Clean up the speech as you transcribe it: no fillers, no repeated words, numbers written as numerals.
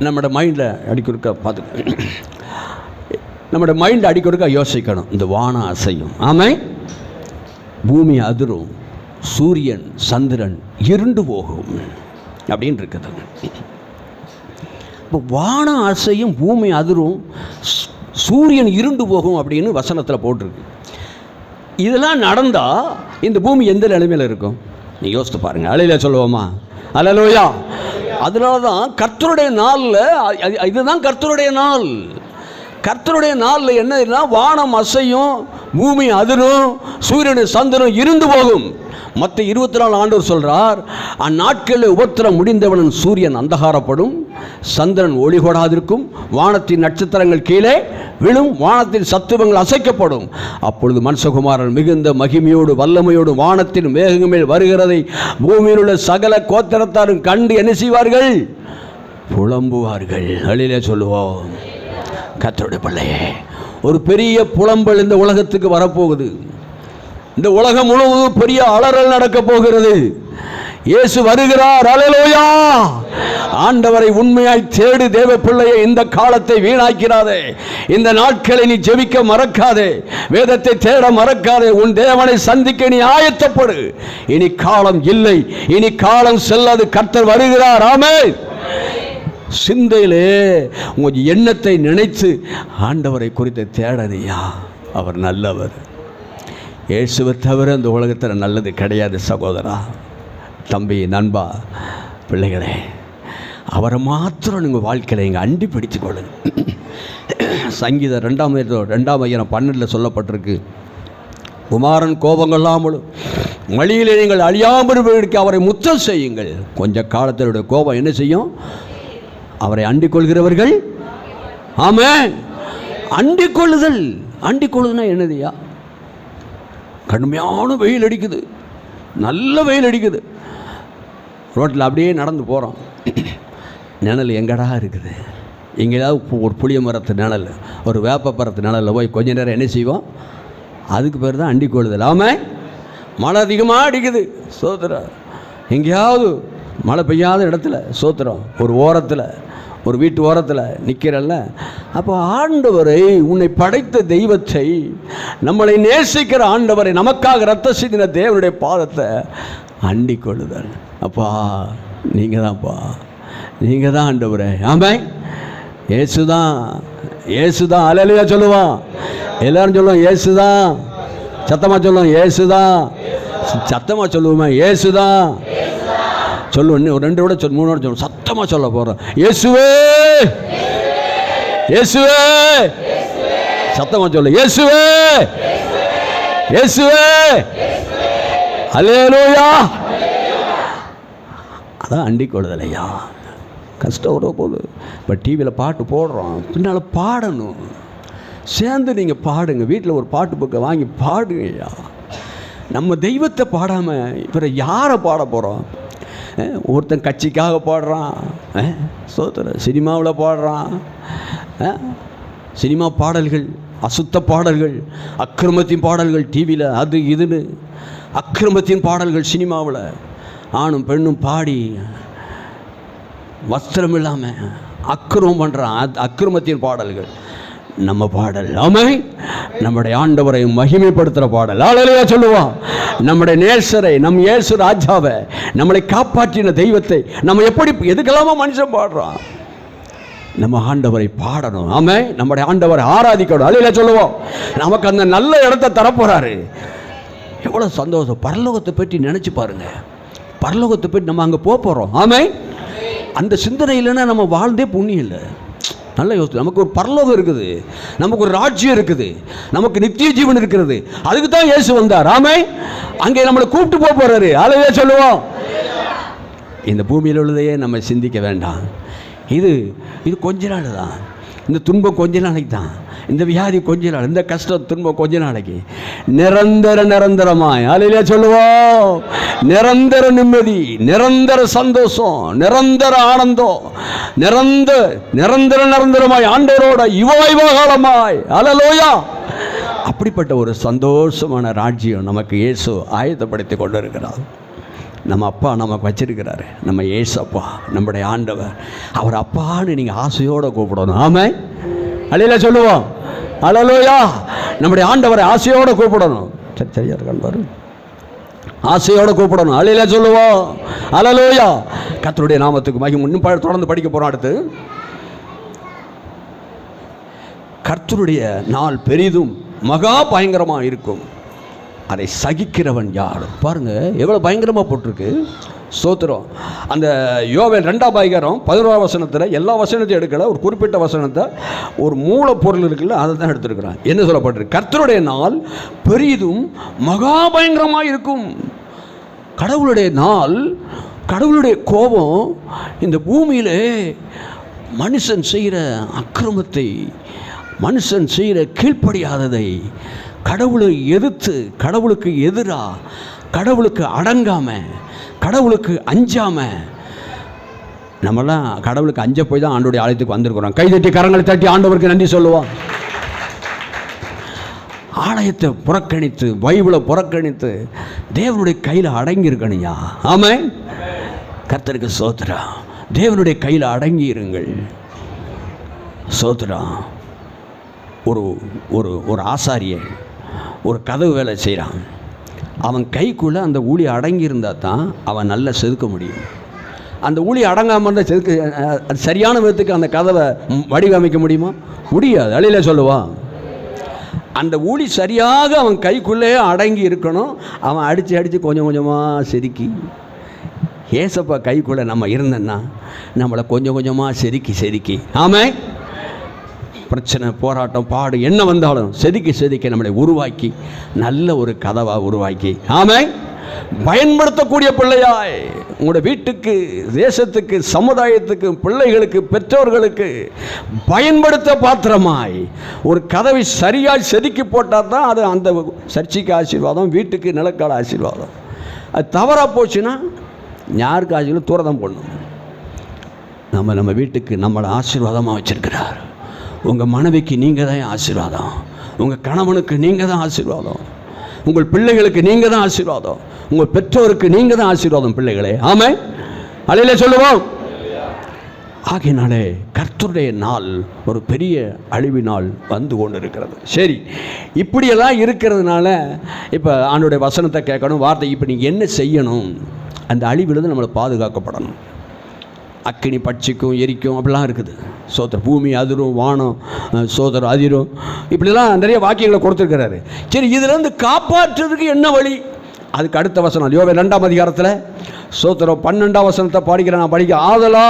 நம்மளோட மைண்டில் அடிக்கொடுக்க பார்த்து நம்மளோட மைண்ட் அடிக்கொடுக்க யோசிக்கணும். இந்த வானம் அசையும், ஆமை, பூமி அதிரும், சூரியன் சந்திரன் இருண்டு போகும் அப்படின்னு இருக்குது. இப்போ வானம் அசையும், பூமி அதிரும், சூரியன் இருண்டு போகும் அப்படின்னு வசனத்தில் போட்டிருக்கு. இதெல்லாம் நடந்தால் இந்த பூமி எந்த நிலைமையில் இருக்கும் நீ யோசித்து பாருங்கள். அலையில சொல்லுவோமா? அல்லேலூயா. அதனால தான் கர்த்தருடைய நாளில், இதுதான் கர்த்தருடைய நாள். கர்த்தருடைய நாளில் என்னன்னா வானம் அசையும், பூமி அதிரும், சூரியன் சந்திரன் இருந்து போகும். மற்ற 24 ஆண்டவர் சொல்கிறார், அந்நாட்களில் உபத்திரம் முடிந்தவன் சூரியன் அந்தகாரப்படும், சந்திரன் ஒளி கொடாதிருக்கும், வானத்தின் நட்சத்திரங்கள் கீழே விழும், வானத்தின் சத்துவங்கள் அசைக்கப்படும். அப்பொழுது மனுஷகுமாரன் மிகுந்த மகிமையோடு வல்லமையோடு வானத்தின் மேகங்கள் மேல் வருகிறதை பூமியில் உள்ள சகல கோத்திரத்தாரும் கண்டு என்ன செய்வார்கள்? புலம்புவார்கள். அழிலே சொல்லுவோம். கர்த்தருடைய பிள்ளையே, ஒரு பெரிய புலம்பல் இந்த உலகத்துக்கு வரப்போகுது. இந்த உலகம் முழுவதும் பெரிய அலறல் நடக்க போகிறது. இயேசு வருகிறார். அல்லேலூயா. ஆண்டவரை உண்மையாய் தேடு தேவ பிள்ளையை. இந்த காலத்தை வீணாக்கிறாதே. இந்த நாட்களை நீ ஜெபிக்க மறக்காதே. வேதத்தை தேட மறக்காதே. உன் தேவனை சந்திக்க நீ ஆயத்தப்படு. இனி காலம் இல்லை, இனி காலம் செல்லாது. கர்த்தர் வருகிறார். ஆமென். சிந்தையிலே உங்கள் எண்ணத்தை நினைத்து ஆண்டவரை குறித்து தேடனையா. அவர் நல்லவர். இயேசுவை தவிர இந்த உலகத்தில் நல்லது கிடையாது. சகோதரா, தம்பி, நண்பா, பிள்ளைகளே, அவரை மாத்திரம் நீங்கள் வாழ்க்கையில் நீங்கள் அண்டி பிடித்து கொள்ளுங்க. சங்கீதம் 2:12 சொல்லப்பட்டிருக்கு, குமாரன் கோபங்கொள்ளாமலும் மழியிலே நீங்கள் அழியாமல் அவரை முத்தம் செய்யுங்கள். கொஞ்ச காலத்தினுடைய கோபம் என்ன செய்யும்? அவரை அண்டிக் கொள்கிறவர்கள். ஆமென். அண்டிக் கொள்ளுதல். அண்டிக் கொள்ளுதுன்னா என்னதுயா? கடுமையான வெயில் அடிக்குது, நல்ல வெயில் அடிக்குது, ரோட்டில் அப்படியே நடந்து போகிறோம். நிழல் எங்கடா இருக்குது? எங்கேயாவது ஒரு புளிய மரத்து நிழல், ஒரு வேப்ப மரத்து நிழலில் போய் கொஞ்ச நேரம் என்ன செய்வோம்? அதுக்கு பேர் தான் அண்டிக் கொள்ளுதல். ஆமாம். மழை அதிகமாக அடிக்குது, சோத்திரம். எங்கேயாவது மழை பெய்யாத இடத்துல சோத்திரம், ஒரு ஓரத்தில், ஒரு வீட்டு ஓரத்தில் நிற்கிறல்ல, அப்போ ஆண்டவரை, உன்னை படைத்த தெய்வத்தை, நம்மளை நேசிக்கிற ஆண்டவரை, நமக்காக ரத்த சிந்தின தேவனுடைய பாதத்தை அண்டிக் கொள்ளுதல். அப்பா, நீங்கள் தான்ப்பா, நீங்கள் தான் ஆண்டவரே. ஆமாம். இயேசுதான், இயேசுதான். அல்லேலூயா சொல்லுவான். எல்லாரும் சொல்லுவோம் இயேசுதான். சத்தமாக சொல்லுவோம் இயேசுதான். சத்தமாக சொல்லுவோமா? இயேசுதான் சொல்லுவோம். ஒரு 2 விட 3 விட சொல்லுவோம். சத்தமாக சொல்ல போகிறோம். இயேசுவே, இயேசுவே. சத்தமாக சொல்லு. இயேசுவே, இயேசுவே. அல்லேலூயா. அதான் அண்டிக் கொள்ளுதல் ஐயா. கஷ்டம் வர போது இப்போ டிவியில் பாட்டு போடுறோம், பின்னால் பாடணும். சேர்ந்து நீங்கள் பாடுங்க. வீட்டில் ஒரு பாட்டு புக்கை வாங்கி பாடுங்க ஐயா. நம்ம தெய்வத்தை பாடாமல் இவரை யாரை பாட போகிறோம்? ஒருத்தன் கட்சிக்காக பாடுறான், சினிமாவில் பாடுறான், சினிமா பாடல்கள், அசுத்த பாடல்கள், அக்கிரமத்தின் பாடல்கள் டிவியில், அது இதுன்னு அக்கிரமத்தின் பாடல்கள் சினிமாவில். ஆணும் பெண்ணும் பாடி வஸ்திரம் இல்லாமல் அக்கிரமம் பண்ணுறான். அக்கிரமத்தின் பாடல்கள். நம்ம பாடல் ஆமென், நம்முடைய ஆண்டவரை மகிமைப்படுத்துகிற பாடல். அல்லேலூயா சொல்லுவான். நம்முடைய நேசரை, நம் இயேசு ராஜாவை, நம்மளை காப்பாற்றின தெய்வத்தை நம்ம எப்படி எதுக்கெல்லாமோ மனுஷன் பாடுறான். நம்ம ஆண்டவரை பாடணும். ஆமென். நம்முடைய ஆண்டவரை ஆராதிக்கணும். அல்லேலூயா சொல்லுவோம். நமக்கு அந்த நல்ல இடத்தை தரப்போறாரு. எவ்வளோ சந்தோஷம். பரலோகத்தை பற்றி நினச்சி பாருங்க. பரலோகத்தை பற்றி நம்ம அங்கே போகிறோம். ஆமென். அந்த சிந்தனை இல்லைன்னா நம்ம வாழ்ந்தே புண்ணியம் இல்லை. நல்ல யோசிச்சு. நமக்கு ஒரு பரலோகம் இருக்குது, நமக்கு ஒரு ராஜ்யம் இருக்குது, நமக்கு நித்திய ஜீவன் இருக்கிறது. அதுக்கு தான் இயேசு வந்தார். ஆமென். அங்கே நம்மளை கூப்பிட்டு போறாரு. அல்லேலூயா சொல்லுவோம். இந்த பூமியில் உள்ளதையே நம்ம சிந்திக்க வேண்டாம். இது கொஞ்ச நாள் தான். இந்த துன்பம் கொஞ்ச நாளைக்கு தான். இந்த வியாதி கொஞ்ச நாள், இந்த கஷ்டம் துன்பம் கொஞ்ச நாளைக்கு. நிரந்தரமாய் அல்லேலூயா சொல்லுவோம். நிரந்தர நிம்மதி, நிரந்தர சந்தோஷம், நிரந்தர ஆனந்தம், நிரந்தரமாய் ஆண்டவரோட யுவகாலமாய். அல்லேலூயா. அப்படிப்பட்ட ஒரு சந்தோஷமான ராஜ்யம் நமக்கு இயேசு ஆயத்தப்படுத்தி கொண்டு இருக்கிறார். நம்ம அப்பா நமக்கு வச்சிருக்கிறாரு, நம்ம ஏசப்பா, நம்முடைய ஆண்டவர். அவர் அப்பான்னு நீங்கள் ஆசையோடு கூப்பிடணும். ஆமென். அல்லேலூயா சொல்லுவோம். அல்லேலூயா. நம்முடைய ஆண்டவரை ஆசையோடு கூப்பிடணும். சரி, சரியா இருக்கான்னு பாரு. ஆசையோடு கூப்பிடணும். அல்லேலூயா சொல்லுவோம். அல்லேலூயா. கர்த்தருடைய நாமத்துக்கு மகிமை. இன்னும் தொடர்ந்து படிக்க போகிறோம். அடுத்து, கர்த்தருடைய நாள் பெரிதும் மகா பயங்கரமாக இருக்கும், அதை சகிக்கிறவன் யார்? பாருங்க எவ்வளோ பயங்கரமாக போட்டிருக்கு. ஸ்தோத்திரம். அந்த யோவேல் 2:11 வசனத்தில் எல்லா வசனத்தையும் எடுக்கல, ஒரு குறிப்பிட்ட வசனத்தை, ஒரு மூலப்பொருள் இருக்குல்ல, அதை தான் எடுத்துருக்கிறான். என்ன சொல்லப்பட்டிருக்கு? கர்த்தருடைய நாள் பெரிதும் மகா பயங்கரமாக இருக்கும். கடவுளுடைய நாள், கடவுளுடைய கோபம் இந்த பூமியிலே மனுஷன் செய்கிற அக்கிரமத்தை, மனுஷன் செய்கிற கீழ்ப்படியாததை, கடவுளை எதிர்த்து, கடவுளுக்கு எதிராக, கடவுளுக்கு அடங்காம, கடவுளுக்கு அஞ்சாம, நம்மளாம் கடவுளுக்கு அஞ்ச போய் தான் ஆண்டோடைய ஆலயத்துக்கு வந்திருக்கிறோம். கைதட்டி கரங்களை தட்டி ஆண்டவருக்கு நன்றி சொல்லுவோம். ஆலயத்தை புறக்கணித்து, பைபிளை புறக்கணித்து தேவனுடைய கையில் அடங்கி இருக்கணுயா. ஆமென். கர்த்தருக்கு ஸ்தோத்திரம். தேவனுடைய கையில் அடங்கி இருங்கள். ஸ்தோத்திரம். ஒரு ஒரு ஒரு ஆசாரியை ஒரு கதவு வேலை செய்கிறான். அவன் கைக்குள்ளே அந்த ஊழி அடங்கி இருந்தால் தான் அவன் நல்லா செதுக்க முடியும். அந்த ஊழி அடங்காமல் இருந்தால் செதுக்க, சரியான விதத்துக்கு அந்த கதவை வடிவமைக்க முடியுமா? முடியாது. அல்லேலூயா சொல்லுவான். அந்த ஊழி சரியாக அவன் கைக்குள்ளே அடங்கி இருக்கணும். அவன் அடித்து கொஞ்சம் கொஞ்சமாக செதுக்கி, ஏசப்பா கைக்குள்ளே நம்ம இருந்தோன்னா நம்மளை கொஞ்சம் கொஞ்சமாக செதுக்கி ஆமென். பிரச்சனை, போராட்டம், பாடு என்ன வந்தாலும் செதுக்கி நம்மளை உருவாக்கி நல்ல ஒரு கதவாக உருவாக்கி, ஆமென், பயன்படுத்தக்கூடிய பிள்ளையாய் உங்களோட வீட்டுக்கு, தேசத்துக்கு, சமுதாயத்துக்கு, பிள்ளைகளுக்கு, பெற்றோர்களுக்கு பயன்படுத்த பாத்திரமாய் ஒரு கதவை சரியாய் செதுக்கி போட்டால் தான் அது அந்த சர்ச்சைக்கு ஆசீர்வாதம், வீட்டுக்கு நிலக்கால ஆசீர்வாதம். அது தவறாக போச்சுன்னா யாருக்கு ஆசீர்வாதம் தூரதான் போடணும். நம்ம வீட்டுக்கு நம்மளை ஆசீர்வாதமாக வச்சிருக்கிறார். உங்கள் மனைவிக்கு நீங்கள் தான் ஆசீர்வாதம், உங்கள் கணவனுக்கு நீங்கள் தான் ஆசீர்வாதம், உங்கள் பிள்ளைகளுக்கு நீங்கள் தான் ஆசீர்வாதம், உங்கள் பெற்றோருக்கு நீங்கள் தான் ஆசீர்வாதம் பிள்ளைகளே. ஆமென். அல்லேலூயா சொல்லுவோம். ஆகையினாலே கர்த்தருடைய நாள் ஒரு பெரிய அழிவு நாள் வந்து கொண்டு இருக்கிறது. சரி, இப்படியெல்லாம் இருக்கிறதுனால இப்போ ஆண்டோடைய வசனத்தை கேட்கணும், வார்த்தை. இப்போ நீங்கள் என்ன செய்யணும்? அந்த அழிவிலிருந்து நம்மளை பாதுகாக்கப்படணும். அக்கினி பட்சிக்கும் எரிக்கும் அப்படிலாம் இருக்குது. சோதர் பூமி அதிரும், வானம் சோதர் அதிரும், இப்படிலாம் நிறைய வாக்கியங்களை கொடுத்துருக்கிறாரு. சரி, இதிலேருந்து காப்பாற்றுறதுக்கு என்ன வழி? அதுக்கு அடுத்த வசனம் யோவேல் 2 சோதரம் 12 வசனத்தை படிக்கிறேன், நான் படிக்க. ஆதலால்